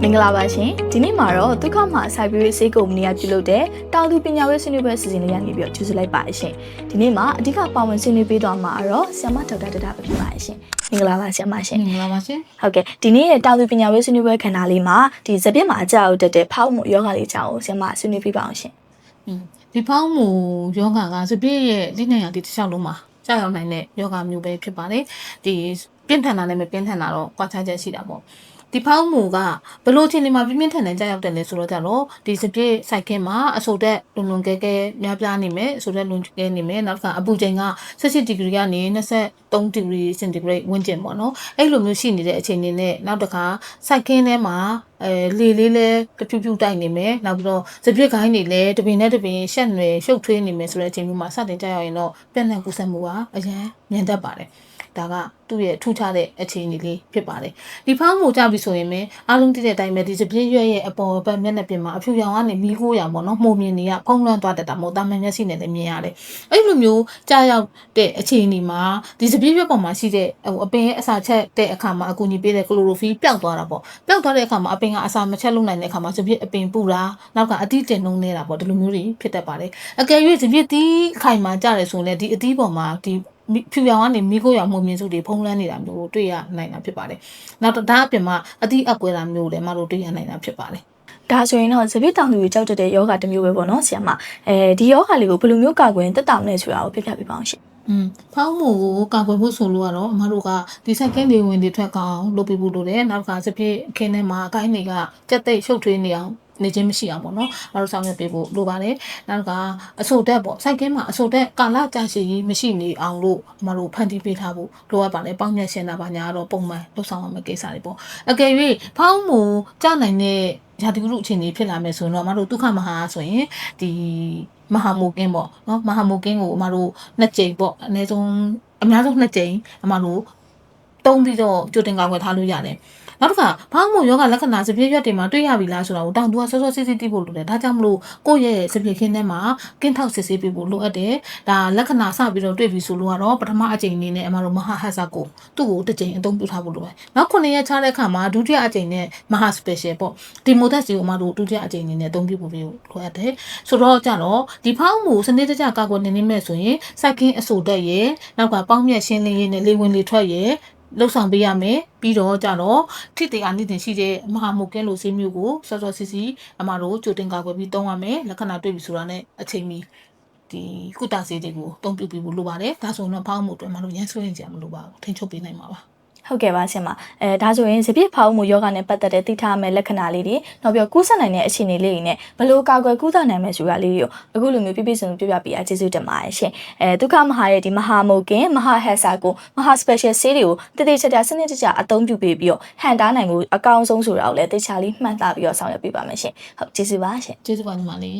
င်္ဂလာပါရှင်ဒီနေ့မှာတော့ဒုက္ခမှာစိုက်ပျိုးရေးစေးကုမ္ပဏီကပြုလုပ်တဲ့တောင်သူပညာရေးဆွေးနွေးပွဲအစီအစဉ်လေးရနေပြီးတော့ကြိုဆိုလိုက်ပါရှင်ဒီနေ့မှာအဓိကပါဝင်ဆွေးနွေးပေးသွားမှာတော့ဆရာမဒေါက်တာတတာပဲဖြစ်ပါရှင်မင်္ဂလာပါဆရာမရှင်မင်္ဂလာပါရှင်ဟုတ်ကဲ့ဒီနေ့ရဲ့တောင်သူပညာရေးဆွေးနွေးပွဲခန္ဓာလေးမှာဒီစပြစ်မှာအကြောက်တက်တဲ့ဖောက်မှုယောဂလေးအကြောင်းကိုဆရာမဆွေးနွေးပြပါအောင်ရှင်ဒီဖောက်မှုယောဂကစပြစ်ရဲ့လိနေရဒီတစ်လျှောက်လုံးမှာကြောက်ရောက်နိုင်တဲ့ယောဂမျိုးပဲဖြစ်ပါတယ်ဒီပြင်းထန်တာနဲ့မပြင်းထန်တာတော့ကွာခြားချက်ရှိတာပေါ့ဒီဖောက်မှုကဘလို့ချင်းဒီမှာပြင်းပြင်းထန်ထန်ကြောက်ရောက်တယ်လေဆိုတော့ကြတော့ဒီစပြစ်စိုက်ခင်းမှာအဆိုတက်လုံလုံကဲကဲများပြားနေမယ်အဆိုတက်လုံကဲနေမယ်နောက်တစ်ခါအပူချိန်က18ဒီဂရီကနေ23ဒီဂရီစင်တီဂရိတ်ဝန်းကျင်ပေါ့နော်အဲ့လိုမျိုးရှိနေတဲ့အခြေအနေနဲ့နောက်တစ်ခါစိုက်ခင်းထဲမှာလေလေးလဲတဖြူးဖြူးတိုက်နေမယ်နောက်ပြီးတော့စပြစ်ခိုင်းနေလဲတပင်နဲ့တပင်ရှက်နွယ်ရှုပ်ထွေးနေမယ်ဆိုတဲ့အချိန်မျိုးမှာစတင်ကြောက်ရရင်တော့ပြန့်နှံ့ကူးစက်မှုကအရင်မြန်တတ်ပါတယ်ဒါကသူ့ရဲ့ထူးခြားတဲ့အခြေအနေလေးဖြစ်ပါတယ်ဒီဖောင်းမှုကြပြီဆိုရင်လည်းအားလုံးသိတဲ့အတိုင်းပဲဒီစပြည့်ရွက်ရဲ့အပေါ်ဘက်မျက်နှာပြင်မှာအဖြူရောင်ကနေမီးခိုးရောင်ပေါ့နော်မှုမြင်နေရဖုံးလွှမ်းသွားတတ်တာမဟုတ်တာမှန်မျက်စိနဲ့လည်းမြင်ရတယ်အဲ့လိုမျိုးကြားရောက်တဲ့အခြေအနေမှာဒီစပြည့်ရွက်ပေါ်မှာရှိတဲ့အပင်ရဲ့အစာချက်တဲ့အခါမှာအကူအညီပေးတဲ့ကလိုရိုဖီလ်ပျောက်သွားတာပေါ့ပျောက်သွားတဲ့အခါမှာအပင်ကအစာမချက်လုံနိုင်တဲ့အခါမှာစပြည့်အပင်ပူတာနောက်ကအသီးတင်နှုံးနေတာပေါ့ဒီလိုမျိုးတွေဖြစ်တတ်ပါတယ်အကယ်၍စပြည့်သီးခိုင်မှာကြတယ်ဆိုရင်လည်းဒီအသီးပေါ်မှာဒီဖြူရောင်ကနေမီးခိုးရောင်မှုမြင်စုတွေဖုံးလွှမ်းနေတာမျိုးတွေ့ရနိုင်တာဖြစ်ပါတယ်။နောက်ဒါအပြင်မှာအသီးအကွဲတာမျိုးလည်းမတို့တွေ့ရနိုင်တာဖြစ်ပါတယ်။ဒါဆိုရင်တော့စပြစ်တောင်သူတွေကြောက်တဲ့ယောဂတစ်မျိုးပဲပေါ့နော်ဆရာမ။ဒီယောဂလေးကိုဘယ်လိုမျိုးကာကွယ်တက်တောင်လဲဆိုတာကိုပြပြပေးပါအောင်ရှင်။ဖောင်းမှုကိုကာကွယ်ဖို့ဆိုလို့ကတော့အမတို့ကဒီစိုက်ကင်းတွေဝင်တွေထွက်ကောင်းလုပ်ပေးဖို့လိုတယ်။နောက်ကစပြစ်ခင်းထဲမှာအကိုင်းတွေကကြက်သိပ်ရှုပ်ထွေးနေအောင်နေခြင်းမရှိအောင်ပေါ့နော်။မတို့ဆောင်ရွက်ပေးဖို့လိုပါတယ်။နောက်ကအဆိုတက်ပေါ့စိုက်ကင်းမှာအဆိုတက်ကာလကြာရှည်ကြီးမရှိနေအောင်လို့မတို့ဖန်တီးပေးထားဖို့လိုအပ်ပါတယ်။ပေါင်းမြတ်ရှင်တာပါညာတော့ပုံမှန်လှုပ်ဆောင်ရမယ့်ကိစ္စတွေပေါ့။အကယ်၍ဖောင်းမှုကြာနိုင်တဲ့ရာသီဥတုအခြေအနေဖြစ်လာမယ်ဆိုရင်တော့မတို့ဒုက္ခမဟာဆိုရင်ဒီမဟာမိုကင်းပေါ့နော်မဟာမိုကင်းကိုအမတို့2ကြိမ်ပေါ့အနည်းဆုံးအများဆုံး2ကြိမ်အမတို့တုံးပြီးတော့ကြိုတင်ကာကွယ်ထားလို့ရတယ်နောက်တစ်ခါဖောင်းမှုယောဂလက္ခဏာစပြည့်ရွက်တွေမှာတွေ့ရပြီလားဆိုတာကိုတောင်သူကစောစောစစ်စစ်သိဖို့လိုတယ်ဒါကြောင့်မလို့ကိုယ့်ရဲ့စပြည့်ခင်းထဲမှာကင်းထောက်စစ်ဆေးပေးဖို့လိုအပ်တယ်ဒါလက္ခဏာစပြီးတော့တွေ့ပြီဆိုလို့ကတော့ပထမအကြိမ်အနေနဲ့အမတို့မဟာဟက်ဆာကိုသူ့ကိုတစ်ကြိမ်အသုံးပြုထားဖို့လိုတယ်နောက်9ရက်ခြားတဲ့အခါမှာဒုတိယအကြိမ်နဲ့မဟာစပယ်ရှယ်ပေါ့ဒီမိုသက်စီကိုအမတို့ဒုတိယအကြိမ်အနေနဲ့အသုံးပြုဖို့လိုအပ်တယ်ဆိုတော့ကြတော့ဒီဖောင်းမှုစနစ်တကျကာကွယ်နေမဲ့ဆိုရင်စိုက်ခင်းအဆိုတက်ရဲ့နောက်ကပေါင်းမြတ်ရှင်းလင်းရေးနဲ့လေဝင်လေထွက်ရဲ့လှုပ်ဆောင်ပေးရမယ်ပြီးတော့ကြတော့ထိတေကနေတင်ရှိတဲ့မဟာမုတ်ကဲလိုဆေးမျိုးကိုစောစောစီစီအမတို့ကြိုတင်ကာကွယ်ပြီးသုံးရမယ်လက္ခဏာတွေ့ပြီဆိုတာနဲ့အချိန်မီဒီကုသဆေးတွေကိုအသုံးပြုပြီးလိုပါတယ်ဒါဆိုရင်တော့ဖောင်းမှုအတွက်မတို့ရန်ဆိုရင်ကြမလို့ပါဘူးထိန်းချုပ်ပေးနိုင်မှာပါဟုတ်ကဲ့ပါဆရာမဒါဆိုရင်စပြစ်ဖောက်မှုယောဂနဲ့ပတ်သက်တဲ့သိထားမယ့်လက္ခဏာလေးတွေနောက်ပြီးကူးစက်နိုင်တဲ့အခြေအနေလေးတွေနဲ့ဘယ်လိုကာကွယ်ကုသနိုင်မယ်ဆိုတာလေးတွေကိုအခုလိုမျိုးပြပြစုံပြပြပေးအားကျေးဇူးတင်ပါတယ်ရှင်ဒုက္ခမဟာရဲ့ဒီမဟာမုတ်ကင်မဟာဟက်ဆာကိုမဟာစပယ်ရှယ်ဆေးတွေကိုတည်တည်ချာချာစနစ်တကျအသုံးပြုပေးပြီးတော့ဟန်တားနိုင်မှုအကောင်းဆုံးဆိုတာကိုလည်းသိချာလေးမှတ်သားပြီးတော့ဆောင်ရွက်ပေးပါမယ်ရှင်ဟုတ်ကျေးဇူးပါရှင်ကျေးဇူးပါညီမလေး